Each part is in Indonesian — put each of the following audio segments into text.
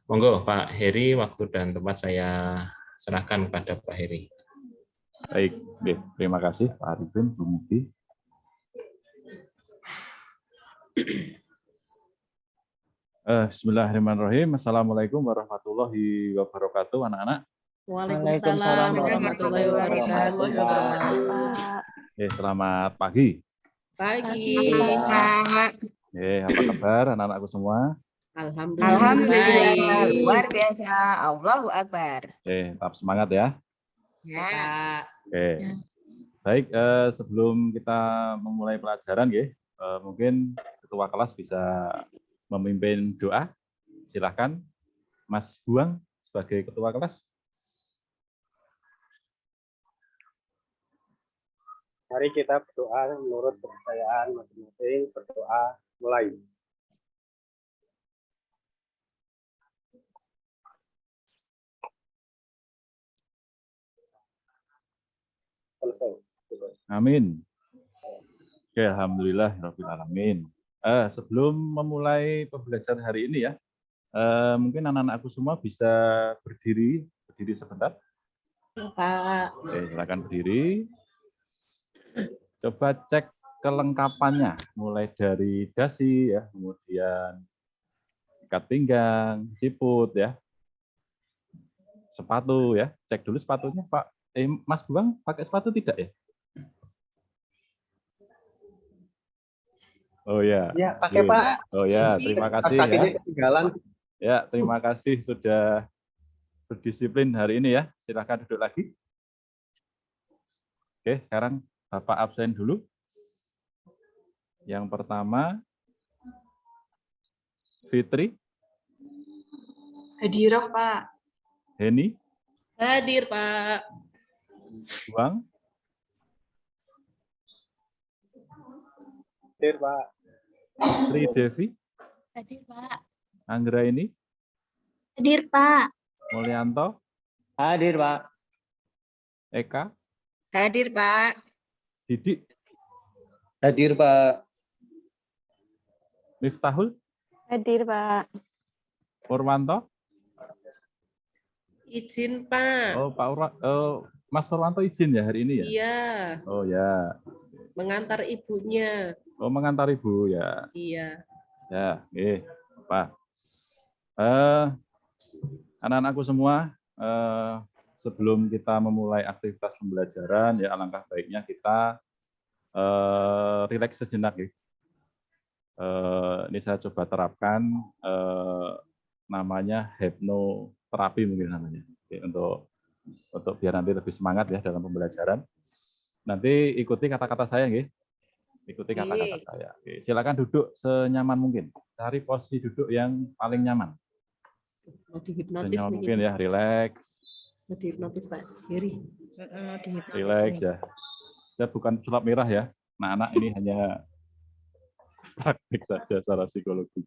Monggo Pak Heri, waktu dan tempat saya serahkan kepada Pak Heri. Baik, terima kasih Pak Arifin, Bu Mugi. Bismillahirrahmanirrahim. Assalamualaikum warahmatullahi wabarakatuh, anak-anak. Waalaikumsalam warahmatullahi wabarakatuh. Selamat pagi. Pagi. Apa kabar anak-anakku semua? Alhamdulillah, luar biasa. Allahu Akbar. Tetap semangat ya. Ya. Baik, sebelum kita memulai pelajaran, mungkin ketua kelas bisa memimpin doa. Silakan, Mas Buang sebagai ketua kelas. Mari kita berdoa menurut kepercayaan masing-masing. Berdoa mulai. Selesai. Amin. Oke, alhamdulillah rabbil alamin. Sebelum memulai pembelajaran hari ini ya, mungkin anak-anakku semua bisa berdiri sebentar. Pak. Silakan berdiri. Coba cek kelengkapannya, mulai dari dasi ya, kemudian ikat pinggang, siput ya, sepatu ya. Cek dulu sepatunya, Pak. Mas Buang pakai sepatu tidak ya? Oh ya. Ya, pakai Pak. Oh ya, terima kasih ya. Ketinggalan. Ya, terima kasih sudah berdisiplin hari ini ya. Silakan duduk lagi. Oke, sekarang Bapak absen dulu. Yang pertama, Fitri. Hadirah, Pak. Heni. Hadir, Pak. Buang. Hadir, Pak. Tri Devi. Hadir, Pak. Anggra ini. Hadir, Pak. Mulyanto. Hadir, Pak. Eka. Hadir, Pak. Didik. Hadir, Pak. Miftahul. Hadir, Pak. Purwanto. Izin, Pak. Oh, Mas Purwanto izin ya hari ini ya? Iya. Oh ya. Mengantar ibunya. Oh, mengantar ibu ya. Iya. Ya, Pak. Anak-anakku semua, sebelum kita memulai aktivitas pembelajaran, ya alangkah baiknya kita rileks sejenak. Ini saya coba terapkan namanya hipnoterapi mungkin namanya, untuk biar nanti lebih semangat ya dalam pembelajaran. Nanti ikuti kata-kata saya, ikuti kata-kata saya. Silakan duduk senyaman mungkin, cari posisi duduk yang paling nyaman. Mau dihipnotis Senyaman nih. mungkin ya, rileks. Mau dihipnotis, Pak Heri. Rileks ya. Saya bukan sulap merah ya. Anak-anak ini hanya praktik saja secara psikologi.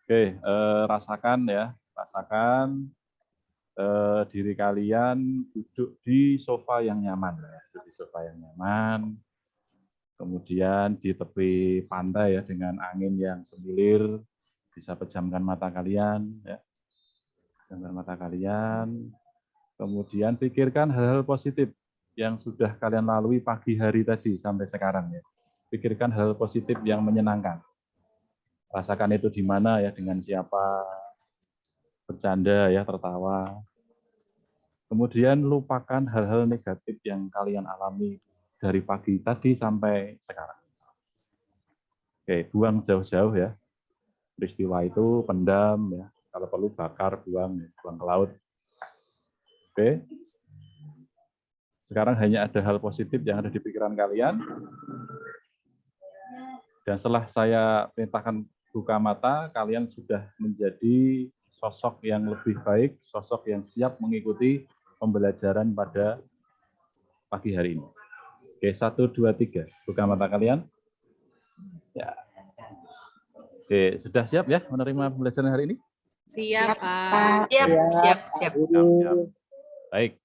Oke, rasakan ya, diri kalian duduk di sofa yang nyaman, ya. Duduk di sofa yang nyaman. Kemudian di tepi pantai ya dengan angin yang semilir, bisa pejamkan mata kalian, ya. Pejamkan mata kalian. Kemudian pikirkan hal-hal positif yang sudah kalian lalui pagi hari tadi sampai sekarang ya. Pikirkan hal positif yang menyenangkan. Rasakan itu di mana ya, dengan siapa, bercanda ya, tertawa. Kemudian lupakan hal-hal negatif yang kalian alami dari pagi tadi sampai sekarang. Oke, buang jauh-jauh ya. Peristiwa itu pendam ya. Kalau perlu bakar, buang ke laut. Oke. Sekarang hanya ada hal positif yang ada di pikiran kalian. Dan setelah saya perintahkan buka mata, kalian sudah menjadi sosok yang lebih baik, sosok yang siap mengikuti pembelajaran pada pagi hari ini. Oke, 1, 2, 3. Buka mata kalian. Ya. Oke, sudah siap ya menerima pembelajaran hari ini? Siap, Pak. Siap. Baik.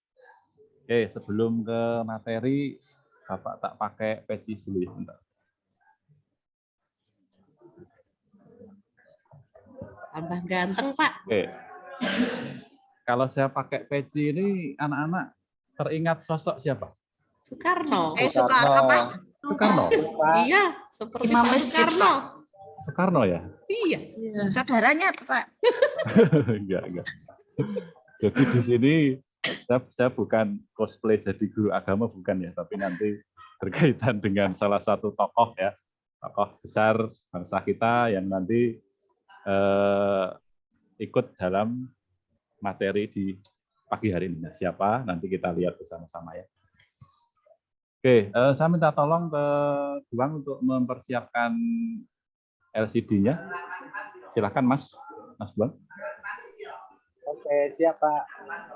Oke, sebelum ke materi, Bapak tak pakai peci dulu ya. Bentar. Tambah ganteng, Pak. Oke. Kalau saya pakai peci ini, anak-anak teringat sosok siapa? Soekarno. Soekarno, Pak. Soekarno. Iya, seperti Imam Pak Masjid, Soekarno. Soekarno ya? Iya. Saudaranya, Pak. Enggak. Jadi di sini saya bukan cosplay jadi guru agama, bukan ya, tapi nanti berkaitan dengan salah satu tokoh ya, tokoh besar bangsa kita yang nanti ikut dalam materi di pagi hari ini. Nah, siapa? Nanti kita lihat bersama-sama ya. Oke, saya minta tolong ke Buang untuk mempersiapkan LCD-nya. Silakan Mas Buang. Oke, siap Pak.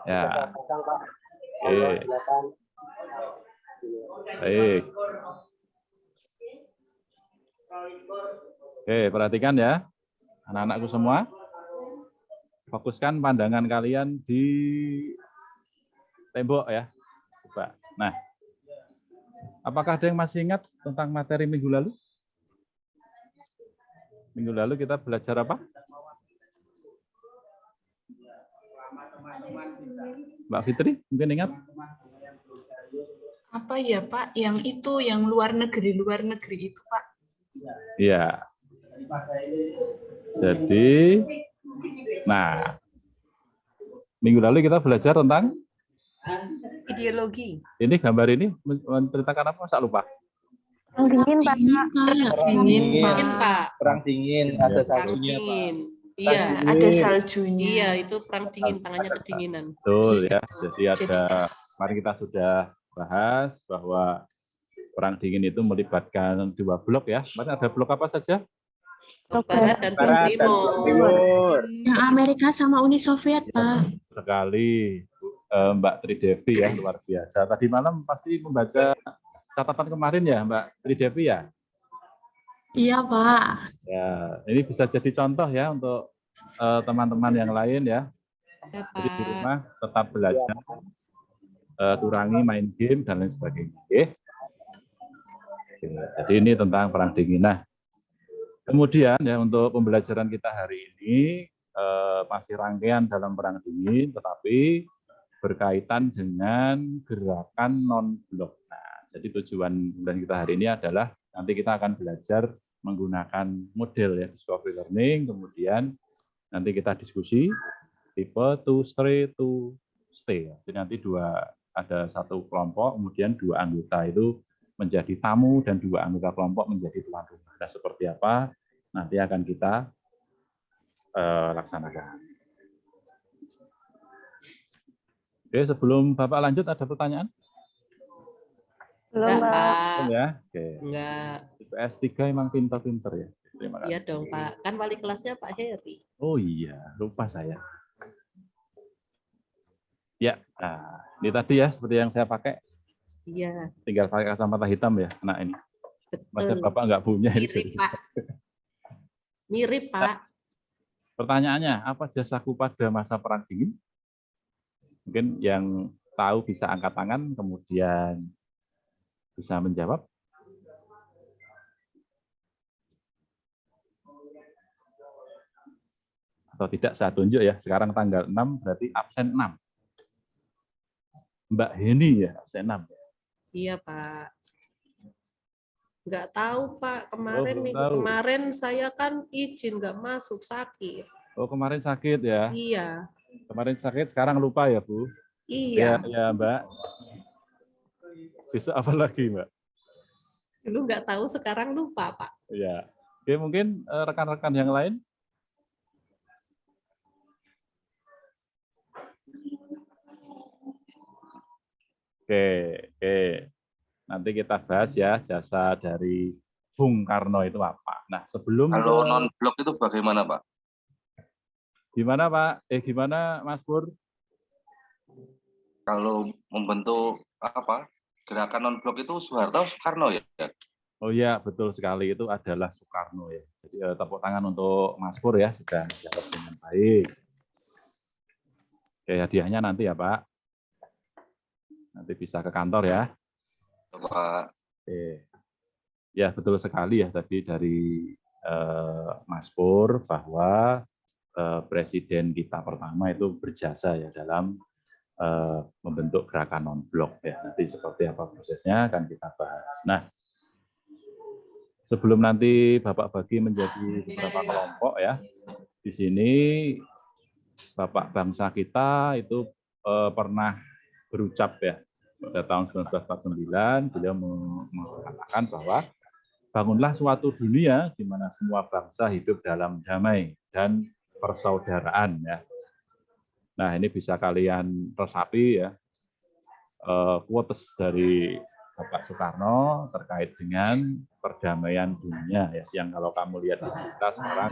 Ya. Kita pasang, Pak. Oke. Silakan. Baik. Oke, perhatikan ya, anak-anakku semua. Fokuskan pandangan kalian di tembok ya. Coba. Nah, apakah ada yang masih ingat tentang materi minggu lalu? Minggu lalu kita belajar apa? Mbak Fitri, mungkin ingat? Apa ya Pak, yang itu, yang luar negeri itu Pak? Iya. Jadi, nah, minggu lalu kita belajar tentang Ideologi. ini gambar ini menceritakan apa? Saya lupa. Dingin, Pak. Dingin, Pak. Perang dingin, Iya. ada Perang saljunya, Pak. dingin. Iya. Ada saljunya. Iya, itu perang dingin, tangannya kedinginan. Betul ya. Jadi Jadi ada, es. kemarin kita sudah bahas bahwa perang dingin itu melibatkan dua blok ya. Kemarin ada blok apa saja? Blok Barat dan Blok Barat dan Timur. Blok Timur. Yang Amerika sama Uni Soviet, Pak. Sekali Mbak Tridevi ya, luar biasa. Tadi malam pasti membaca catatan kemarin ya Mbak Tridevi ya. Iya, Pak. Ya, ini bisa jadi contoh ya untuk teman-teman yang lain ya. Ya, Jadi di Pak. rumah tetap belajar, kurangi main game dan lain sebagainya. Oke. Jadi ini tentang perang dingin. Nah, kemudian ya untuk pembelajaran kita hari ini masih rangkaian dalam perang dingin, tetapi berkaitan dengan gerakan non-blok. Nah, jadi tujuan pembelajaran kita hari ini adalah nanti kita akan belajar menggunakan model ya discovery learning, kemudian nanti kita diskusi tipe to stay. Jadi nanti ada satu kelompok, kemudian dua anggota itu menjadi tamu dan dua anggota kelompok menjadi tuan rumah. Nah, seperti apa nanti akan kita laksanakan. Oke, sebelum Bapak lanjut ada pertanyaan? Belum, Enggak, Pak. Pak. Ya, oke. Enggak. IPS 3 emang pintar-pintar ya. Terima kasih. Iya dong, Pak. Kan wali kelasnya Pak Heri. Oh iya, lupa saya. Ya, nah, ini tadi ya seperti yang saya pakai. Iya, Tinggal pakai kacamata hitam ya, anak ini. Masa betul. Bapak nggak punya Mirip, itu. Pak. Mirip, Pak. Pertanyaannya, apa jasaku pada masa perang dingin? Mungkin yang tahu bisa angkat tangan, kemudian bisa menjawab. Atau tidak, saya tunjuk ya. Sekarang tanggal 6, berarti absen 6. Mbak Heni ya, absen 6. Iya, Pak. Nggak tahu, Pak. Kemarin, belum minggu tahu. kemarin saya kan izin nggak masuk, sakit. Oh, kemarin sakit ya. Iya, Kemarin sakit, sekarang lupa ya, Bu. iya. Ya, Mbak. Besok apa lagi, Mbak? Dulu nggak tahu, sekarang lupa, Pak. Ya. Oke, mungkin rekan-rekan yang lain. Oke. Nanti kita bahas ya jasa dari Bung Karno itu apa. Nah, sebelum Kalau non-blok itu bagaimana, Pak? gimana Pak? Gimana Mas Pur? Kalau membentuk apa gerakan non-blok itu Soeharto, Soekarno ya? Oh iya, betul sekali, itu adalah Soekarno ya. Jadi tepuk tangan untuk Mas Pur ya, sudah menjawab dengan baik. Oke, hadiahnya nanti ya Pak. Nanti bisa ke kantor ya. Pak. Oke. Ya, betul sekali ya tadi dari Mas Pur bahwa presiden kita pertama itu berjasa ya dalam membentuk gerakan non-blok ya. Nanti seperti apa prosesnya akan kita bahas. Nah, sebelum nanti Bapak bagi menjadi beberapa kelompok ya, di sini Bapak bangsa kita itu pernah berucap ya pada tahun 1949, beliau mengatakan bahwa bangunlah suatu dunia di mana semua bangsa hidup dalam damai dan persaudaraan ya. Nah, ini bisa kalian resapi ya quotes dari Bapak Soekarno terkait dengan perdamaian dunia ya, yang kalau kamu lihat di kita sekarang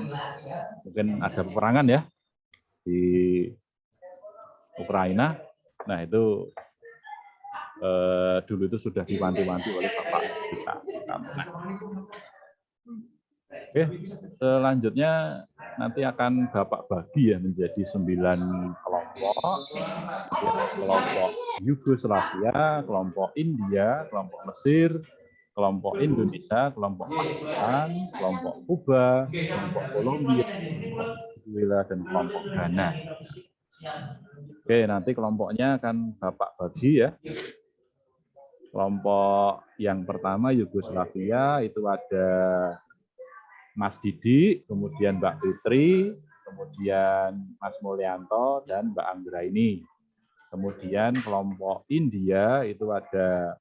mungkin ada peperangan ya di Ukraina. Nah, itu dulu itu sudah diwanti-wanti oleh Bapak kita. Nah, oke, selanjutnya nanti akan Bapak bagi ya menjadi 9 kelompok. Kelompok Yugoslavia, kelompok India, kelompok Mesir, kelompok Indonesia, kelompok Pakistan, kelompok Kuba, kelompok Kolombia, Venezuela, dan kelompok Ghana. Oke, nanti kelompoknya akan Bapak bagi ya. Kelompok yang pertama Yugoslavia itu ada Mas Didi, kemudian Mbak Fitri, kemudian Mas Mulyanto, dan Mbak Anggraini. Kemudian kelompok India itu ada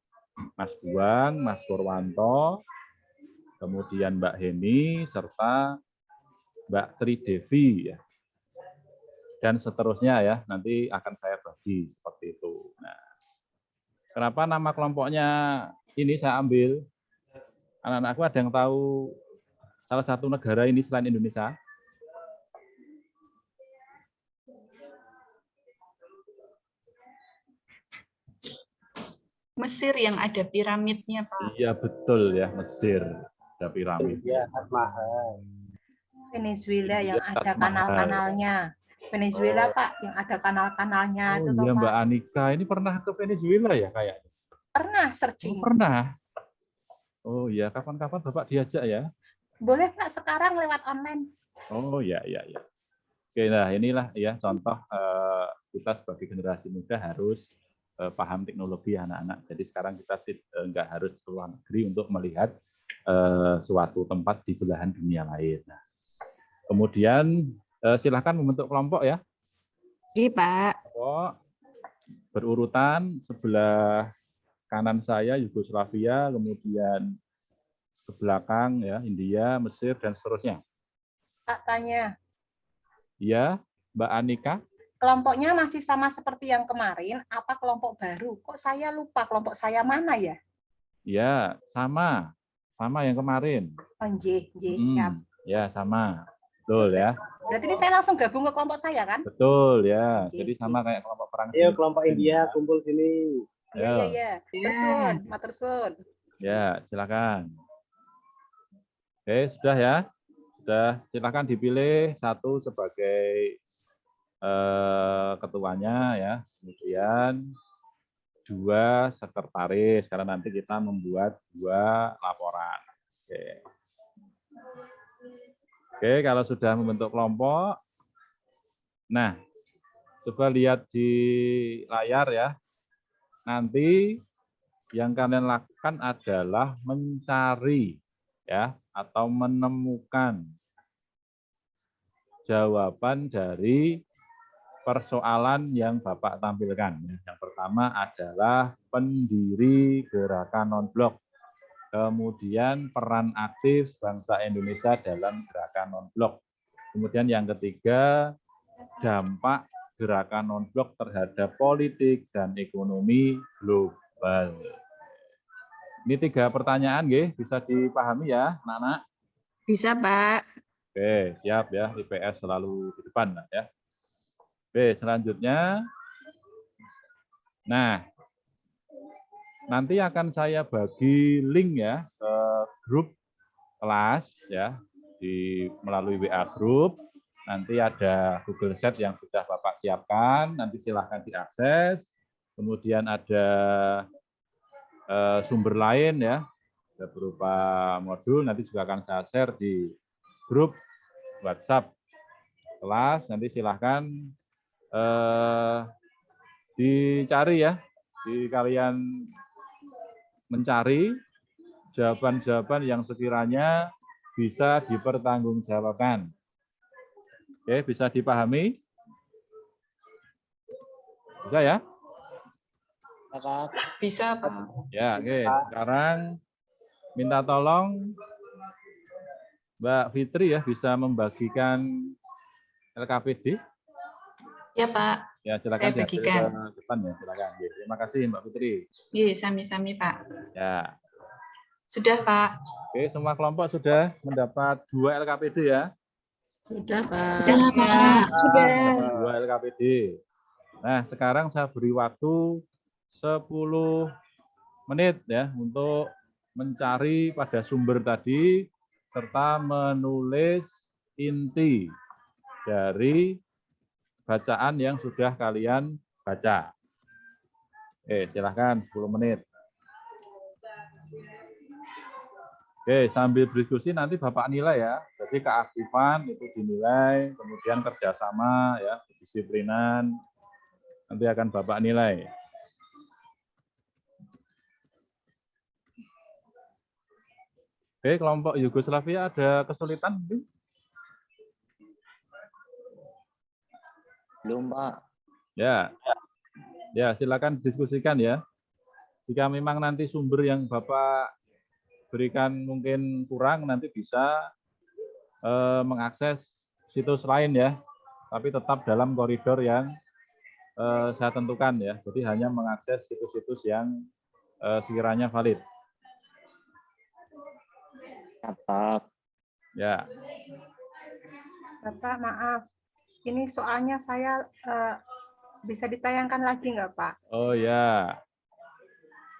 Mas Buang, Mas Purwanto, kemudian Mbak Heni, serta Mbak Tridevi. Ya. Dan seterusnya ya, nanti akan saya bagi seperti itu. Nah, kenapa nama kelompoknya ini saya ambil? Anak-anakku ada yang tahu salah satu negara ini selain Indonesia? Mesir yang ada piramidnya, Pak. Iya betul ya, Mesir ada piramid. Iya, Mahal. Venezuela Iya, yang ada Mahal. kanal-kanalnya. Venezuela, Pak, yang ada kanal-kanalnya itu Oh toh, iya, Pak. Mbak Anika ini pernah ke Venezuela ya kayaknya? Pernah Oh, searching. pernah. Oh iya, kapan-kapan Bapak diajak ya? Boleh, Pak, sekarang lewat online. Oh ya, ya, ya. Oke, nah inilah ya contoh kita sebagai generasi muda harus paham teknologi anak-anak. Jadi sekarang kita nggak harus ke luar negeri untuk melihat suatu tempat di belahan dunia lain. Nah, kemudian silahkan membentuk kelompok ya. Iya, Pak. Kelompok berurutan sebelah kanan saya Yugoslavia, kemudian ke belakang ya India, Mesir, dan seterusnya. Pak tanya, Iya, Mbak Anika. kelompoknya masih sama seperti yang kemarin, apa kelompok baru? Kok saya lupa kelompok saya mana ya? Ya, sama yang kemarin. Oh, siap. Ya, sama. Betul ya. Berarti ini saya langsung gabung ke kelompok saya, kan? Betul ya. Oke, Jadi sama kayak kelompok perang. Ayo kelompok India kumpul sini. Iya. Tersun, matur suwun. Ya, silakan. Oke, sudah ya. Sudah, silakan dipilih satu sebagai ketuanya ya. Kemudian 2 sekretaris karena nanti kita membuat 2 laporan. Oke, kalau sudah membentuk kelompok, nah coba lihat di layar ya. Nanti yang kalian lakukan adalah mencari ya atau menemukan jawaban dari persoalan yang Bapak tampilkan. Yang pertama adalah pendiri gerakan non-blok. Kemudian peran aktif bangsa Indonesia dalam gerakan non-blok. Kemudian yang ketiga, dampak gerakan non-blok terhadap politik dan ekonomi global. Ini 3 pertanyaan, bisa dipahami ya, anak-anak? Bisa, Pak. Oke, siap ya, IPS selalu di depan ya. Oke, selanjutnya. Nah, nanti akan saya bagi link ya ke grup kelas ya melalui WA grup. Nanti ada Google Sheet yang sudah Bapak siapkan, nanti silahkan diakses. Kemudian ada sumber lain ya, berupa modul nanti juga akan saya share di grup WhatsApp kelas, nanti silahkan dicari ya, di kalian mencari jawaban-jawaban yang sekiranya bisa dipertanggungjawabkan. Oke, bisa dipahami? Bisa ya? Bisa, Pak. Ya, oke. Sekarang minta tolong Mbak Fitri ya, bisa membagikan LKPD. Ya, Pak. Ya, silakan Saya diambil bagikan. ke depan ya, silakan. Ya, terima kasih Mbak Fitri. Iya, sami-sami, Pak. Ya. Sudah, Pak. Oke, semua kelompok sudah mendapat 2 LKPD ya. Sudah, Pak. Sudah, Pak. Sudah. Mendapat 2 LKPD. Nah, sekarang saya beri waktu 10 menit ya untuk mencari pada sumber tadi serta menulis inti dari bacaan yang sudah kalian baca. Oke, silahkan 10 menit. Oke, sambil berdiskusi nanti Bapak nilai ya. Jadi keaktifan itu dinilai, kemudian kerjasama ya, kedisiplinan nanti akan Bapak nilai. Oke, kelompok Yugoslavia ada kesulitan? Belum, Pak. Ya. Ya, silakan diskusikan ya. Jika memang nanti sumber yang Bapak berikan mungkin kurang, nanti bisa mengakses situs lain ya. Tapi tetap dalam koridor yang saya tentukan ya. Jadi hanya mengakses situs-situs yang sekiranya valid. Pak. Ya. Bapak, maaf. Ini soalnya saya bisa ditayangkan lagi nggak, Pak? Oh ya.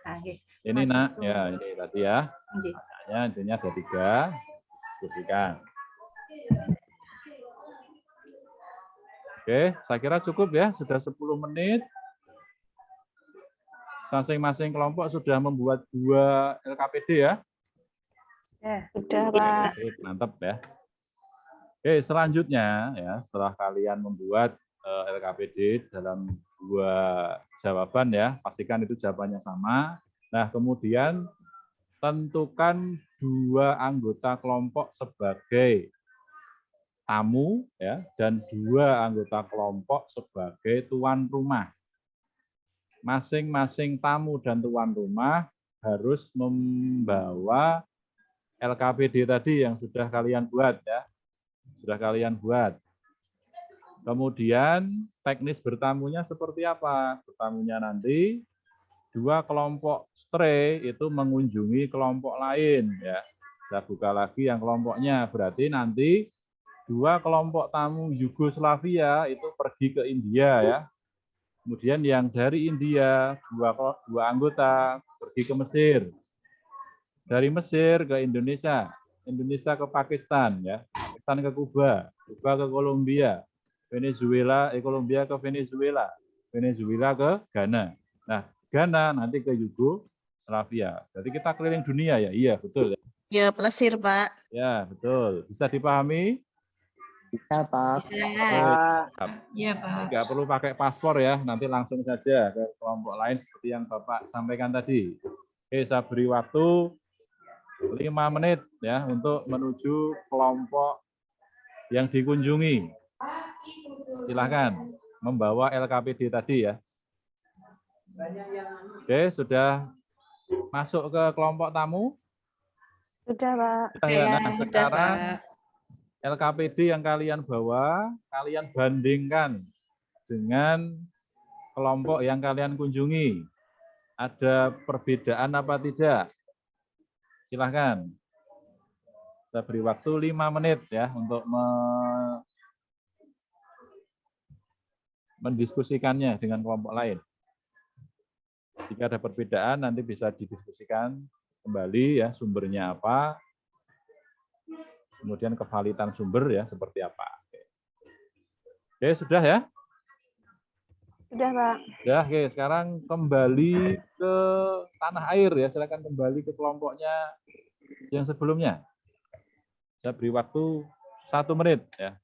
Nah, Ini nak, ya ini tadi ya. Pertanyaannya intinya ada 3. Diskusikan. Oke, saya kira cukup ya. Sudah 10 menit. Masing-masing kelompok sudah membuat 2 LKPD ya. Ya, Sudah, Pak. Oke, mantap ya. Oke, selanjutnya ya, setelah kalian membuat LKPD dalam 2 jawaban ya, pastikan itu jawabannya sama. Nah, kemudian tentukan 2 anggota kelompok sebagai tamu ya, dan 2 anggota kelompok sebagai tuan rumah. Masing-masing tamu dan tuan rumah harus membawa LKPD tadi yang sudah kalian buat ya. Sudah kalian buat. Kemudian teknis bertamunya seperti apa? Bertamunya nanti 2 kelompok stray itu mengunjungi kelompok lain ya. Saya buka lagi yang kelompoknya. Berarti nanti 2 kelompok tamu Yugoslavia itu pergi ke India ya. Kemudian yang dari India 2 anggota pergi ke Mesir. Dari Mesir ke Indonesia, Indonesia ke Pakistan ya. Pakistan ke Kuba, Kuba ke Kolombia, Kolombia ke Venezuela, Venezuela ke Ghana. Nah, Ghana nanti ke Yugoslavia. Jadi kita keliling dunia ya, iya betul ya. Ya, Mesir, Pak. Ya betul, bisa dipahami? Bisa, Pak. Iya, Pak. Nggak perlu pakai paspor ya, nanti langsung saja ke kelompok lain seperti yang Bapak sampaikan tadi. Oke, saya beri waktu 5 menit ya untuk menuju kelompok yang dikunjungi. Silakan membawa LKPD tadi ya. Oke, sudah masuk ke kelompok tamu? Sudah, Pak. Sudah ya. Nah, Sudah, sekarang Pak. LKPD yang kalian bawa, kalian bandingkan dengan kelompok yang kalian kunjungi. Ada perbedaan apa tidak? Silahkan. Saya beri waktu 5 menit ya untuk mendiskusikannya dengan kelompok lain. Jika ada perbedaan nanti bisa didiskusikan kembali ya, sumbernya apa, kemudian kevalitan sumber ya seperti apa. Oke, sudah ya? Sudah, Pak. Ya, oke. Sekarang kembali ke tanah air ya. Silakan kembali ke kelompoknya yang sebelumnya. Saya beri waktu 1 menit ya.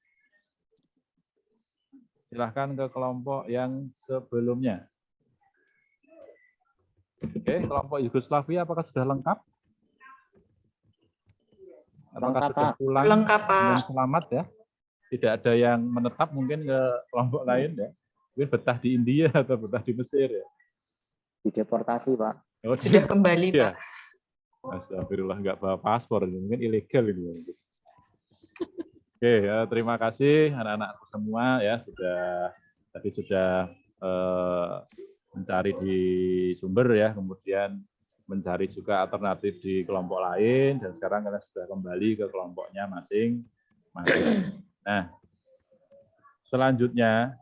Silahkan ke kelompok yang sebelumnya. Oke, kelompok Yugoslavia apakah sudah lengkap? Apakah Lengkap, sudah Pak. pulang Lengkap, Pak. dengan selamat ya? Tidak ada yang menetap mungkin ke kelompok lain ya? Mungkin betah di India atau betah di Mesir ya? Dideportasi, Pak. Oh, Sudah kembali, iya. Pak. Astagfirullah, nggak bawa paspor, mungkin ilegal ini. Oke, terima kasih anak-anakku semua ya sudah mencari di sumber ya, kemudian mencari juga alternatif di kelompok lain, dan sekarang kalian sudah kembali ke kelompoknya masing-masing. Nah, selanjutnya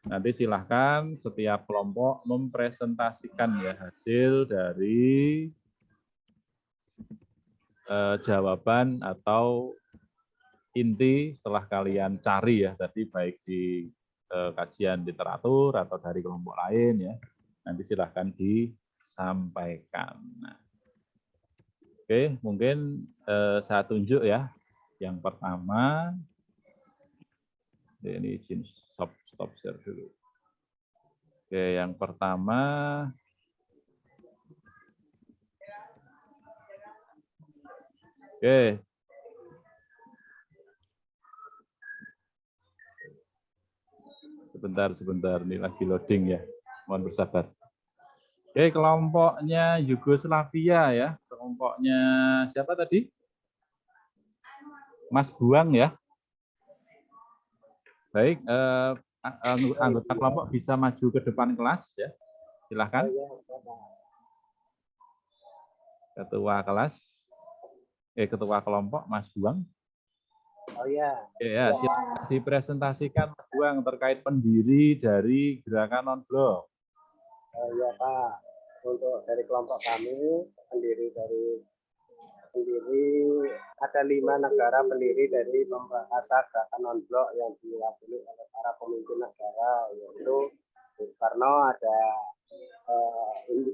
nanti silahkan setiap kelompok mempresentasikan ya hasil dari jawaban atau inti setelah kalian cari ya, tadi baik di kajian literatur atau dari kelompok lain ya. Nanti silahkan disampaikan. Nah, oke, mungkin saya tunjuk ya. Yang pertama, ini izin stop share dulu. Oke, yang pertama, oke. Sebentar, ini lagi loading ya. Mohon bersabar. Oke, kelompoknya Yugoslavia ya. Kelompoknya siapa tadi? Mas Buang ya. Baik, anggota kelompok bisa maju ke depan kelas ya. Silahkan. Ketua kelas. Ketua kelompok Mas Buang. Oh ya. Ya, silakan dipresentasikan Mas Buang terkait pendiri dari gerakan non-blok. Ya Pak, untuk dari kelompok kami pendiri ada 5 negara pendiri dari pembahasan gerakan non-blok yang diwakili oleh para pemimpin negara, yaitu Soekarno, ada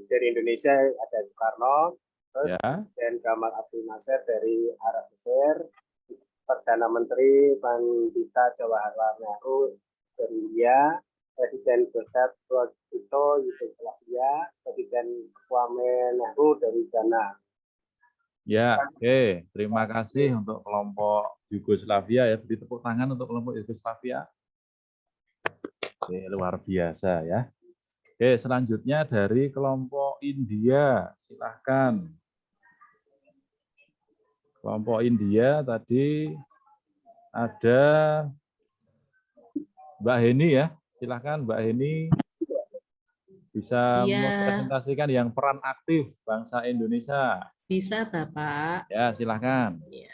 dari Indonesia ada Soekarno, terus dan Gamal Abdul Nasir dari Arab Mesir, Perdana Menteri Pandita Jawaharlal Nehru dari India, Presiden Joseph Broz Tito Yugoslavia, Presiden Kwame Nehru dari Ghana. Ya, oke. Terima kasih untuk kelompok Yugoslavia ya. Beri tepuk tangan untuk kelompok Yugoslavia. Oke, luar biasa ya. Oke, selanjutnya dari kelompok India, silahkan. Kelompok India tadi ada Mbak Heni ya. Silahkan Mbak Heni bisa mempresentasikan yang peran aktif bangsa Indonesia. Bisa, Bapak. Ya, silahkan. Ya.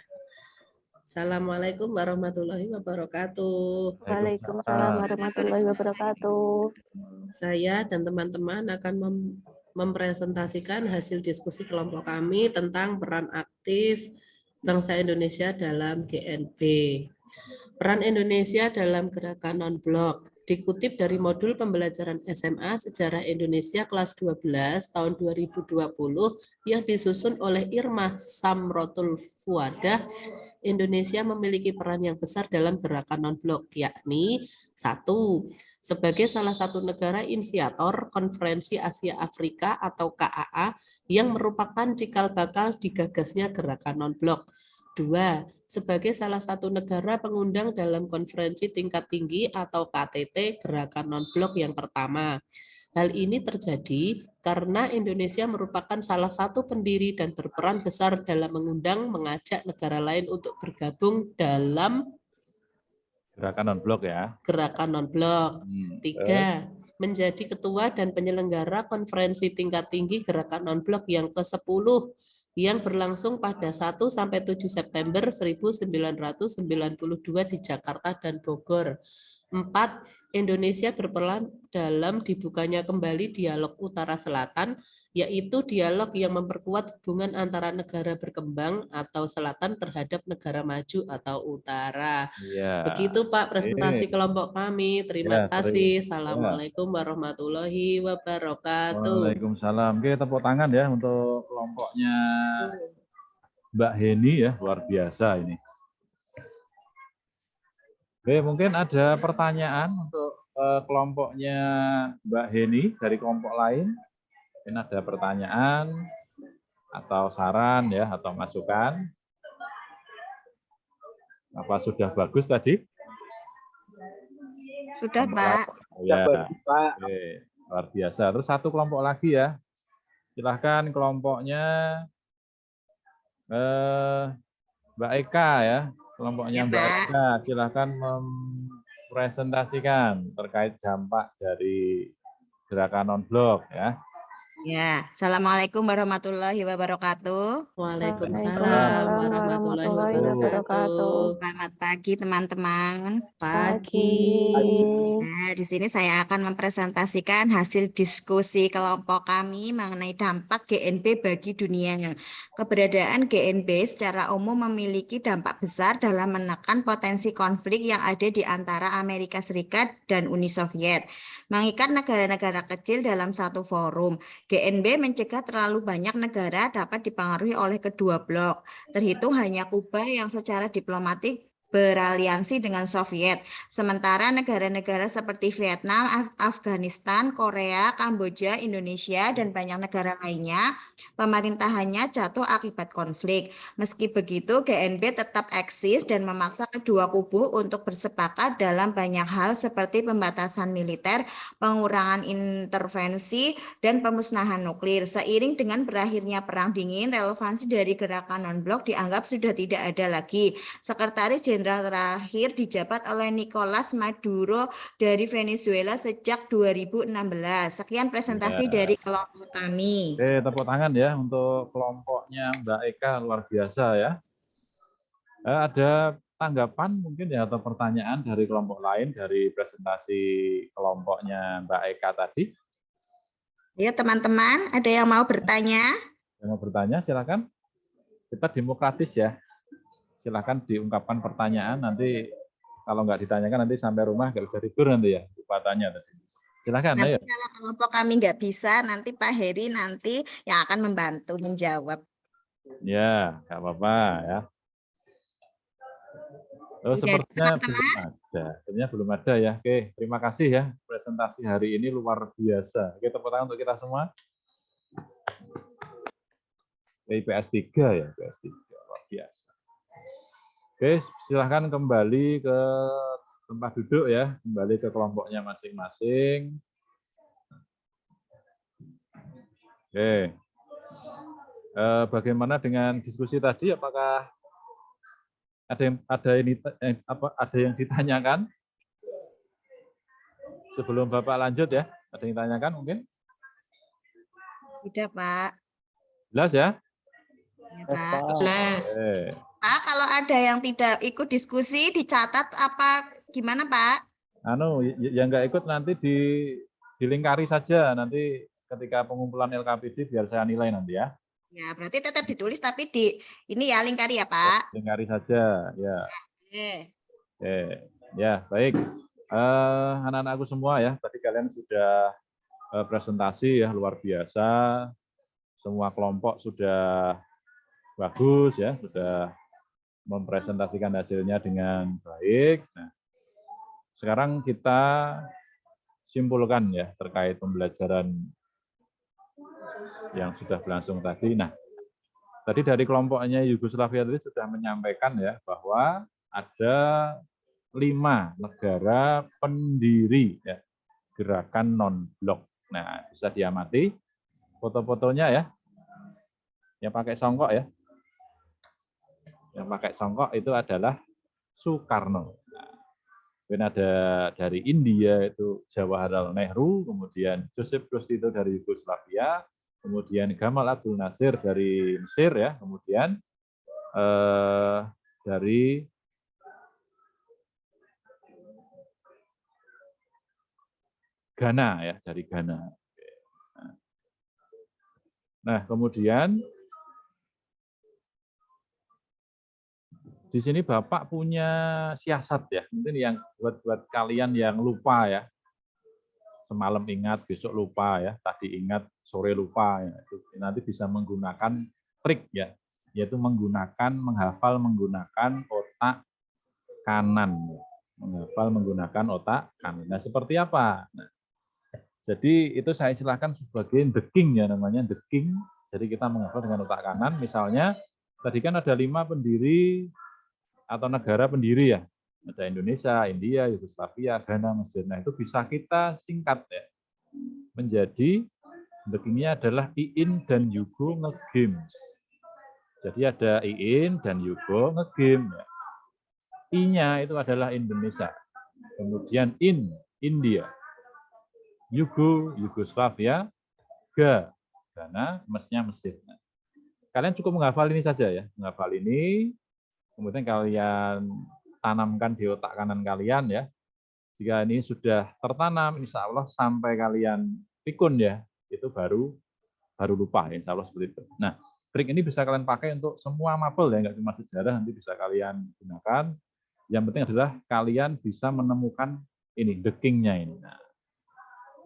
Assalamualaikum warahmatullahi wabarakatuh. Waalaikumsalam warahmatullahi wabarakatuh. Saya dan teman-teman akan mempresentasikan hasil diskusi kelompok kami tentang peran aktif bangsa Indonesia dalam GNB. Peran Indonesia dalam gerakan non-blok dikutip dari modul pembelajaran SMA Sejarah Indonesia kelas 12 tahun 2020 yang disusun oleh Irma Samrotul Fuadah. Indonesia memiliki peran yang besar dalam gerakan non-blok, yakni 1. Sebagai salah satu negara inisiator Konferensi Asia Afrika atau KAA yang merupakan cikal bakal digagasnya gerakan non-blok. 2. Sebagai salah satu negara pengundang dalam konferensi tingkat tinggi atau KTT gerakan non-blok yang pertama. Hal ini terjadi karena Indonesia merupakan salah satu pendiri dan berperan besar dalam mengajak negara lain untuk bergabung dalam gerakan non-blok ya. Gerakan non-blok. 3. Menjadi ketua dan penyelenggara konferensi tingkat tinggi gerakan non-blok yang ke-10 yang berlangsung pada 1 sampai 7 September 1992 di Jakarta dan Bogor. 4. Indonesia berperan dalam dibukanya kembali dialog Utara-Selatan, yaitu dialog yang memperkuat hubungan antara negara berkembang atau selatan terhadap negara maju atau utara. Ya. Begitu Pak presentasi kelompok kami. Terima kasih. Assalamualaikum warahmatullahi wabarakatuh. Waalaikumsalam. Oke, tepuk tangan ya untuk kelompoknya Mbak Heni ya, luar biasa ini. Oke, mungkin ada pertanyaan untuk kelompoknya Mbak Heni dari kelompok lain. Mungkin ada pertanyaan atau saran ya atau masukan. Apa sudah bagus tadi? Sudah, Pak. Ya, oke, luar biasa. Terus satu kelompok lagi ya. Silahkan kelompoknya Mbak Eka ya. Kelompoknya Ya, Mbak Pak. Eka, silahkan mempresentasikan terkait dampak dari gerakan non-blok ya. Ya, Assalamualaikum warahmatullahi wabarakatuh. Waalaikumsalam warahmatullahi wabarakatuh. Selamat pagi teman-teman. Pagi. Nah, di sini saya akan mempresentasikan hasil diskusi kelompok kami mengenai dampak GNB bagi dunia. Keberadaan GNB secara umum memiliki dampak besar dalam menekan potensi konflik yang ada di antara Amerika Serikat dan Uni Soviet, mengikat negara-negara kecil dalam satu forum. GNB mencegah terlalu banyak negara dapat dipengaruhi oleh kedua blok. Terhitung hanya Kuba yang secara diplomatik beraliansi dengan Soviet. Sementara negara-negara seperti Vietnam, Afghanistan, Korea, Kamboja, Indonesia, dan banyak negara lainnya, pemerintahannya jatuh akibat konflik. Meski begitu, GNB tetap eksis dan memaksa kedua kubu untuk bersepakat dalam banyak hal seperti pembatasan militer, pengurangan intervensi, dan pemusnahan nuklir. Seiring dengan berakhirnya Perang Dingin, relevansi dari gerakan non-blok dianggap sudah tidak ada lagi. Sekretaris Jenderal terakhir dijabat oleh Nicolas Maduro dari Venezuela sejak 2016. Sekian presentasi dari kelompok kami. Oke, tepuk tangan ya untuk kelompoknya Mbak Eka, luar biasa ya. Ada tanggapan mungkin ya atau pertanyaan dari kelompok lain dari presentasi kelompoknya Mbak Eka tadi? Ya teman-teman, ada yang mau bertanya? Yang mau bertanya silakan. Kita demokratis ya. Silakan diungkapkan pertanyaan, nanti kalau nggak ditanyakan nanti sampai rumah nggak bisa tidur nanti ya, lupa tanya tadi. Silakan, nanti ayo. Kalau kelompok kami nggak bisa, nanti Pak Heri nanti yang akan membantu menjawab. Ya, nggak apa-apa ya. Oh, sepertinya belum ada. Sepertinya belum ada ya. Oke, terima kasih ya. Presentasi hari ini luar biasa. Oke, tepuk tangan untuk kita semua. IPS 3 ya, IPS 3 luar biasa. Oke, silahkan kembali ke tempat duduk ya, kembali ke kelompoknya masing-masing. Oke, bagaimana dengan diskusi tadi? Apakah ada yang ditanyakan? Sebelum Bapak lanjut ya, ada yang ditanyakan mungkin? Tidak, Pak. Jelas ya? Ya, Pak. Jelas. Pak, kalau ada yang tidak ikut diskusi, dicatat apa gimana, Pak? Yang nggak ikut nanti dilingkari saja. Nanti ketika pengumpulan LKPD biar saya nilai nanti ya. Ya, berarti tetap ditulis tapi ini ya lingkari ya, Pak. Lingkari saja, ya. Oke. Ya, baik. Anak-anakku semua ya, tadi kalian sudah presentasi ya luar biasa. Semua kelompok sudah bagus ya, sudah mempresentasikan hasilnya dengan baik. Nah, sekarang kita simpulkan ya terkait pembelajaran yang sudah berlangsung tadi. Nah, tadi dari kelompoknya Yugoslavia tadi sudah menyampaikan ya bahwa ada 5 negara pendiri ya, gerakan non-blok. Nah, bisa diamati foto-fotonya ya. Yang pakai songkok ya. Yang pakai songkok itu adalah Soekarno. Nah, ada dari India itu Jawaharlal Nehru, kemudian Joseph Broz Tito dari Yugoslavia, kemudian Gamal Abdul Nasir dari Mesir ya, kemudian dari Ghana ya, dari Ghana. Nah, kemudian di sini Bapak punya siasat ya, mungkin yang buat kalian yang lupa ya, semalam ingat, besok lupa ya, tadi ingat, sore lupa ya, nanti bisa menggunakan trik ya, yaitu menghafal menggunakan otak kanan. Menghafal menggunakan otak kanan. Nah, seperti apa? Nah, jadi itu saya istilahkan sebagai the king ya, namanya the king. Jadi kita menghafal dengan otak kanan. Misalnya tadi kan ada 5 pendiri atau negara pendiri ya. Ada Indonesia, India, Yugoslavia, Ghana, Mesir. Nah, itu bisa kita singkat ya. Menjadi the king-nya adalah Iin dan Yugo nge-games. Jadi ada Iin dan Yugo nge-game ya. I-nya itu adalah Indonesia. Kemudian India. Yugo, Yugoslavia, Ghana, Mesnya Mesir. Nah, kalian cukup menghafal ini saja ya. Menghafal ini, kemudian kalian tanamkan di otak kanan kalian ya. Jika ini sudah tertanam, insya Allah sampai kalian pikun ya, itu baru lupa, insya Allah seperti itu. Nah, trik ini bisa kalian pakai untuk semua mapel ya, nggak cuma sejarah, nanti bisa kalian gunakan. Yang penting adalah kalian bisa menemukan ini, the king-nya ini. Nah,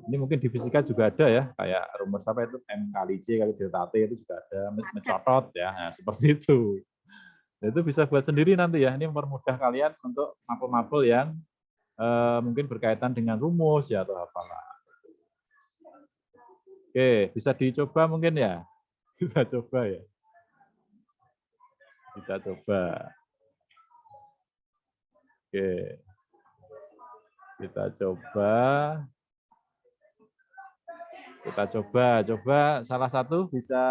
ini mungkin di fisika juga ada ya, kayak rumus apa itu, M kali C kali delta T itu juga ada, mencotot ya, nah, seperti itu. Nah, itu bisa buat sendiri nanti ya, ini mempermudah kalian untuk mapel-mapel yang mungkin berkaitan dengan rumus ya atau hafalan. Oke, bisa dicoba mungkin ya, bisa coba ya, kita coba. Oke, kita coba salah satu bisa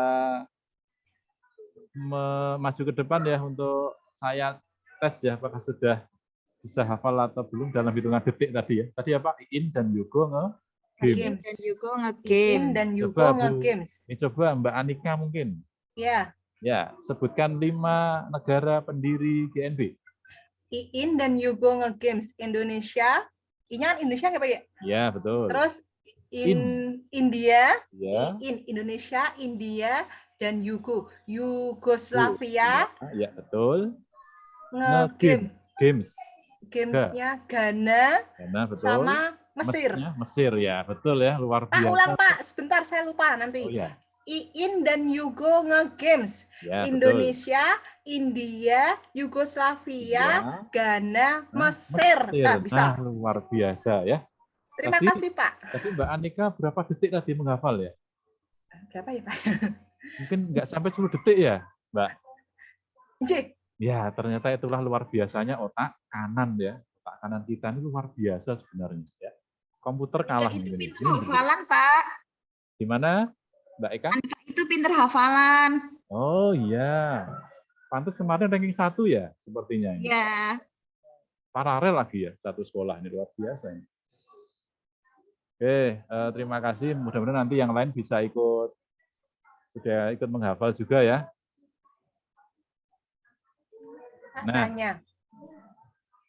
maju ke depan ya untuk saya tes ya, apakah sudah bisa hafal atau belum dalam hitungan detik tadi ya. Tadi apa? Iin dan Yugo nge-games. Dan Yugo nge-game. Iin dan Yugo Coba Bu, nge-games. ini coba Mbak Anika mungkin. Ya. Ya, sebutkan 5 negara pendiri GNB. Iin dan Yugo nge-games. Indonesia. I-nya kan Indonesia nggak Pak ya? Ya, betul. Terus India, ya. Indonesia, India, dan Yugoslavia. Ya, betul. Nge-game. Games. Gamesnya Ghana, betul. sama Mesir. Mesir ya, betul ya, luar biasa. Pak, ulang Pak, sebentar saya lupa nanti. Oh, ya. Iin dan Yugo nge-games. Ya, Indonesia, betul. India, Yugoslavia, Ghana, Mesir. Nah, bisa. Luar biasa ya. Terima kasih Pak. Tapi Mbak Anika berapa detik tadi menghafal ya? Berapa ya Pak? Mungkin nggak sampai 10 detik ya, Mbak? Cik. Ya, ternyata itulah luar biasanya otak kanan ya. Otak kanan kita ini luar biasa sebenarnya ya. Komputer kalah itu ini. pinter hafalan, Pak. Gimana, Mbak Eka? Anika itu pinter hafalan. Oh iya. Pantas kemarin ranking 1 ya sepertinya ini. Iya. Paralel lagi ya, satu sekolah ini luar biasa ini. Oke, terima kasih. Mudah-mudahan nanti yang lain bisa sudah ikut menghafal juga ya. Nah, tanya.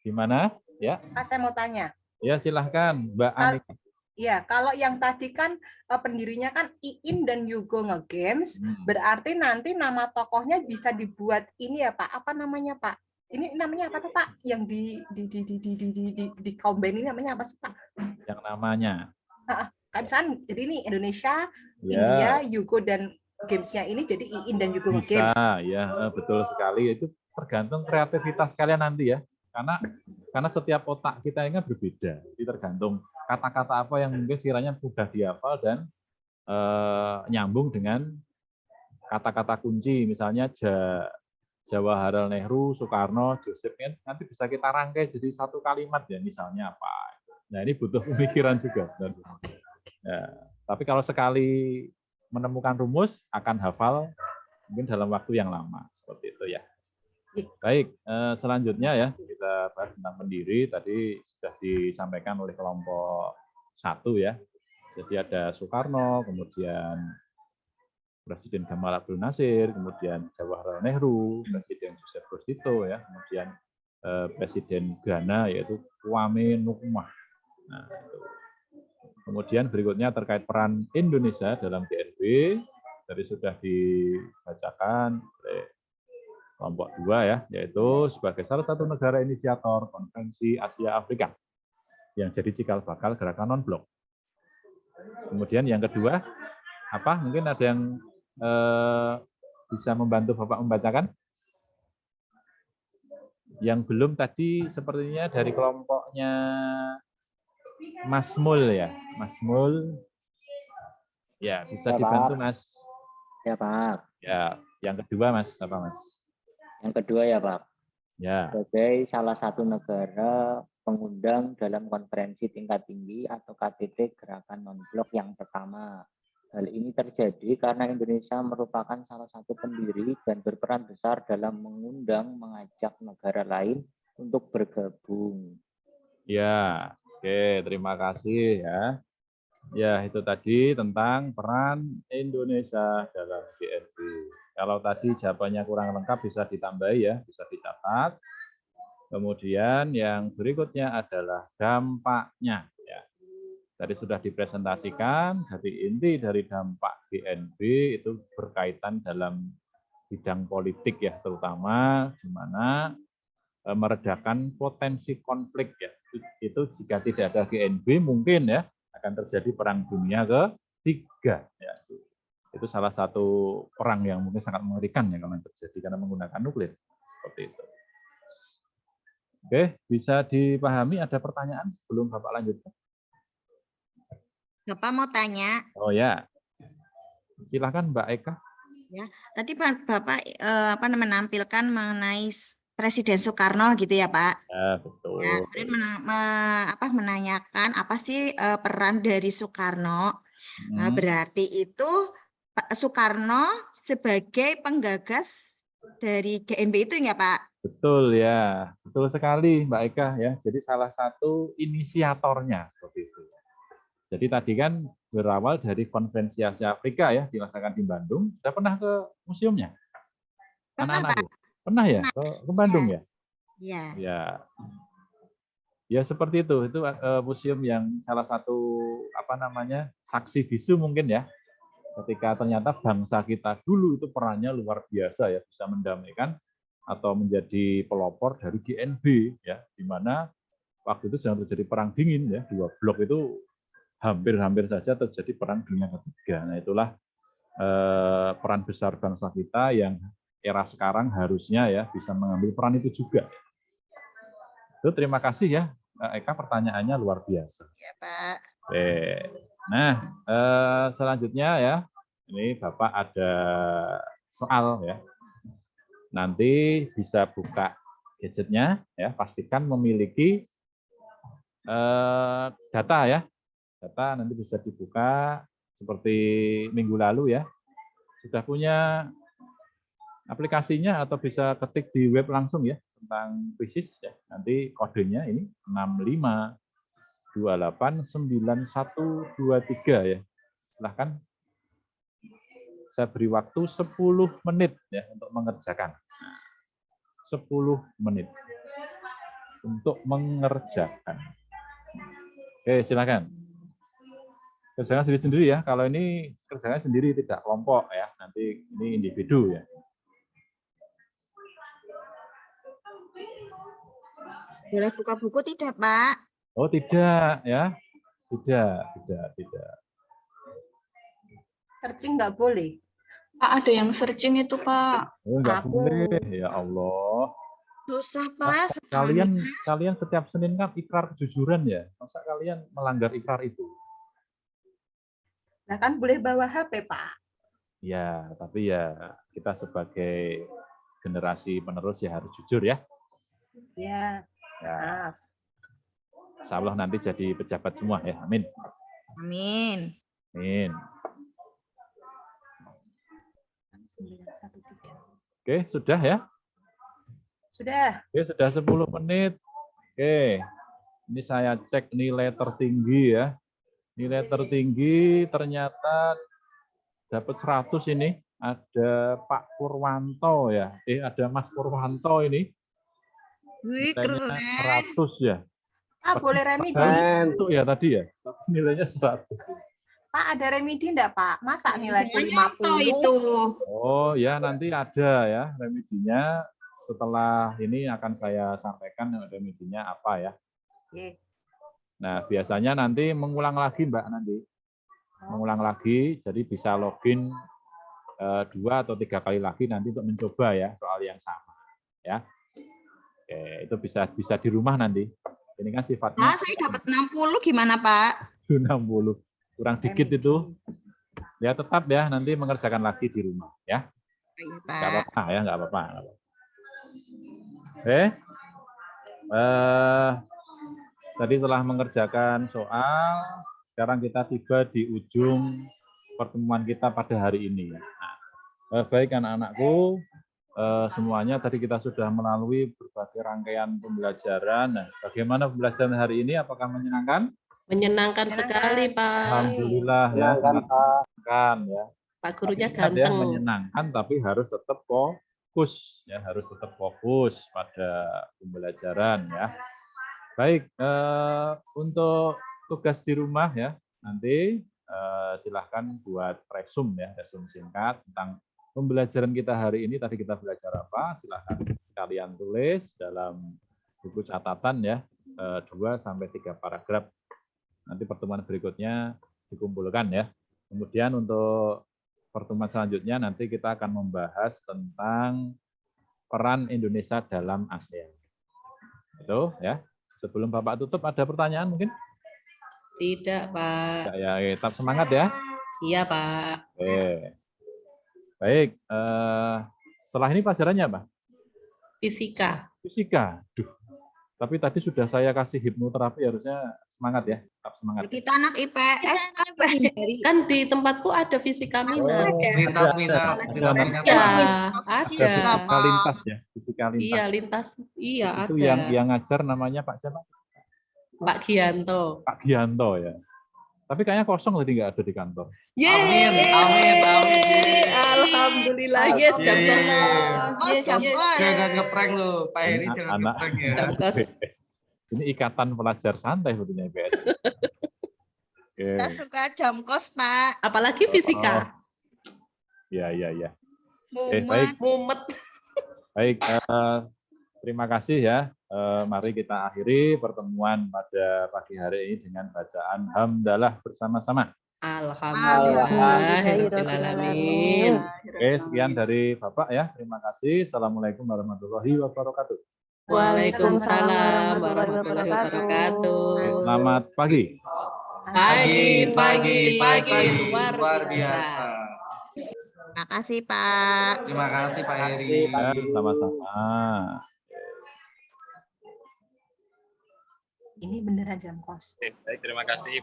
Gimana? Ya. Saya mau tanya. Ya, silahkan, Mbak Anika. Ya, kalau yang tadi kan pendirinya kan Iin dan Yugo nge-games, berarti nanti nama tokohnya bisa dibuat ini ya Pak. Apa namanya Pak? Ini namanya apa tuh Pak? Yang di combine ini namanya apa sih Pak? Yang namanya. Misalkan jadi ini Indonesia, India, Yugo dan gamesnya ini jadi Iin dan Yugo nge-games. Bisa, ya betul sekali. Itu tergantung kreativitas kalian nanti ya. Karena setiap otak kita ini berbeda. Jadi tergantung kata-kata apa yang mungkin sekiranya mudah dihafal dan nyambung dengan kata-kata kunci. Misalnya Jawaharlal Nehru, Soekarno, Joseph, nanti bisa kita rangkai jadi satu kalimat ya. Misalnya apa. Nah ini butuh pemikiran juga. Ya, tapi kalau sekali menemukan rumus akan hafal mungkin dalam waktu yang lama. Seperti itu ya. Baik, selanjutnya ya kita bahas tentang pendiri. Tadi sudah disampaikan oleh kelompok 1 ya. Jadi ada Soekarno, kemudian Presiden Gamal Abdul Nasir, kemudian Jawaharlal Nehru, Presiden Joseph Broz Tito ya, kemudian Presiden Ghana yaitu Kwame Nkrumah. Nah, itu. Kemudian berikutnya terkait peran Indonesia dalam GNB, tadi sudah dibacakan oleh kelompok 2 ya, yaitu sebagai salah satu negara inisiator Konferensi Asia Afrika yang jadi cikal bakal gerakan non-blok. Kemudian yang kedua, apa? Mungkin ada yang bisa membantu Bapak membacakan? Yang belum tadi sepertinya dari kelompoknya Mas Mul ya. Mas Mul. Ya, bisa Ya, dibantu Pak. Mas. Ya, Pak. Ya, yang kedua Mas, apa Mas? Yang kedua ya, Pak. Ya. Sebagai salah satu negara pengundang dalam konferensi tingkat tinggi atau KTT Gerakan Non-Blok yang pertama. Hal ini terjadi karena Indonesia merupakan salah satu pendiri dan berperan besar dalam mengajak negara lain untuk bergabung. Ya, oke, terima kasih ya. Ya, itu tadi tentang peran Indonesia dalam GNB. Kalau tadi jawabannya kurang lengkap bisa ditambahi ya, bisa dicatat. Kemudian yang berikutnya adalah dampaknya. Ya. Tadi sudah dipresentasikan, jadi inti dari dampak GNB itu berkaitan dalam bidang politik ya, terutama di mana meredakan potensi konflik ya. Itu jika tidak ada GNB mungkin ya akan terjadi perang dunia ketiga ya. Itu salah satu perang yang mungkin sangat mengerikan ya kalau terjadi karena menggunakan nuklir seperti itu. Oke, bisa dipahami. Ada pertanyaan sebelum Bapak lanjutkan? Bapak mau tanya? Oh ya, silakan Mbak Eka. Ya, tadi Bapak menampilkan mengenai Presiden Soekarno gitu ya Pak? Ya, betul. Ya, kemudian menanyakan apa sih peran dari Soekarno? Nah, berarti itu Pak Soekarno sebagai penggagas dari GNB itu ya Pak? Betul ya, betul sekali Mbak Eka ya. Jadi salah satu inisiatornya seperti itu. Jadi tadi kan berawal dari konferensi Asia Afrika ya dilaksanakan di Bandung. Sudah pernah ke museumnya? Anak-anakku pernah ya ke Bandung ya? Iya. Ya. Ya seperti itu museum yang salah satu saksi bisu mungkin ya. Ketika ternyata bangsa kita dulu itu perannya luar biasa ya, bisa mendamaikan atau menjadi pelopor dari GNB ya, di mana waktu itu sedang terjadi perang dingin ya, dua blok itu hampir saja terjadi perang dunia ketiga. Nah itulah peran besar bangsa kita yang era sekarang harusnya ya bisa mengambil peran itu juga. Itu terima kasih ya Eka, pertanyaannya luar biasa. Ya Pak. Oke. Nah selanjutnya ya, ini Bapak ada soal ya. Nanti bisa buka gadgetnya ya, pastikan memiliki data ya. Data nanti bisa dibuka seperti minggu lalu ya. Sudah punya aplikasinya atau bisa ketik di web langsung ya tentang krisis ya. Nanti kodenya ini 65289123 ya. Silahkan. Saya beri waktu 10 menit ya untuk mengerjakan. 10 menit untuk mengerjakan. Oke, silakan. Kerjakan sendiri-sendiri ya. Kalau ini kerjakan sendiri tidak kelompok ya. Nanti ini individu ya. Boleh buka buku tidak, Pak? Oh, tidak ya. Tidak. Searching nggak boleh. Pak, ada yang searching itu, Pak. Oh, enggak boleh. Ya Allah. Susah, Pak. Kalian setiap Senin kan ikrar kejujuran ya. Masa kalian melanggar ikrar itu? Nah kan boleh bawa HP, Pak. Ya, tapi ya kita sebagai generasi penerus ya harus jujur ya. Ya, maaf. Insya Allah nanti jadi pejabat semua ya. Amin. Amin. Amin. Oke, sudah ya? Sudah. Oke, sudah 10 menit. Oke, ini saya cek nilai tertinggi ya. Nilai tertinggi ternyata dapat 100 ini. Ada Pak Purwanto ya. Ada Mas Purwanto ini. Nilainya 100 ya. Boleh remedi. Untuk ya tadi ya. Nilainya 100. Pak, ada remedi enggak, Pak? Masa nilai 50 itu? Oh ya, nanti ada ya remedinya. Setelah ini akan saya sampaikan remedinya apa ya. Oke. Nah, biasanya nanti mengulang lagi, Mbak, nanti. Mengulang lagi, jadi bisa login 2 atau 3 kali lagi nanti untuk mencoba ya soal yang sama. Ya. Oke, itu bisa di rumah nanti. Ini kan sifatnya Nah, saya dapat 60 gimana, Pak? 60. Kurang dikit itu. Ya tetap ya, nanti mengerjakan lagi di rumah ya. Iya, Nggak Pak. apa-apa ya, nggak apa-apa. Oke. Tadi telah mengerjakan soal, sekarang kita tiba di ujung pertemuan kita pada hari ini. Nah, baik anak-anakku, semuanya tadi kita sudah melalui berbagai rangkaian pembelajaran. Nah, bagaimana pembelajaran hari ini? Apakah menyenangkan? Menyenangkan sekali, Pak. Alhamdulillah ya, menyenangkan ya. Pak gurunya Ingat ya, ganteng. menyenangkan tapi harus tetap fokus ya, harus tetap fokus pada pembelajaran ya. Baik, untuk tugas di rumah ya, nanti silahkan buat resum ya, resum singkat tentang pembelajaran kita hari ini. Tadi kita belajar apa? Silahkan kalian tulis dalam buku catatan ya, 2 sampai 3 paragraf. Nanti pertemuan berikutnya dikumpulkan ya. Kemudian untuk pertemuan selanjutnya nanti kita akan membahas tentang peran Indonesia dalam ASEAN. Itu ya. Sebelum Bapak tutup, ada pertanyaan mungkin? Tidak, Pak. Ya, tetap semangat ya. Iya, Pak. Oke. Baik, setelah ini pelajarannya apa? Fisika. Fisika. Duh. Tapi tadi sudah saya kasih hipnoterapi, harusnya semangat ya, tetap semangat. Kita anak IPS Kan di tempatku ada fisika minat. Lintas minat. Ada. Fisika lintas ya, fisika lintas. Iya, lintas. Iya, itu ada. yang ngajar namanya Pak siapa? Pak Gianto. Pak Gianto ya. Tapi kayaknya kosong tadi nggak ada di kantor. Amin, amin, amin. Alhamdulillah, yes, jam kos. Yes, yes. Jangan ngeprank lu, Pak Heri, jangan Anak ngeprank ya. Jam kos. ini ikatan pelajar santai sebetulnya IPS. Oke. Kita suka jam kos, Pak. Apalagi fisika. Ya. Baik. Mumet. Baik, terima kasih ya. Mari kita akhiri pertemuan pada pagi hari ini dengan bacaan hamdalah bersama-sama. Alhamdulillahirrahmanirrahim. Oke, sekian dari Bapak ya. Terima kasih. Assalamualaikum warahmatullahi wabarakatuh. Waalaikumsalam warahmatullahi wabarakatuh. Selamat pagi. Pagi luar biasa. Terima kasih, Pak. Terima kasih, Pak Heri. Ya, sama-sama. Ini beneran jam kos. Baik, terima kasih.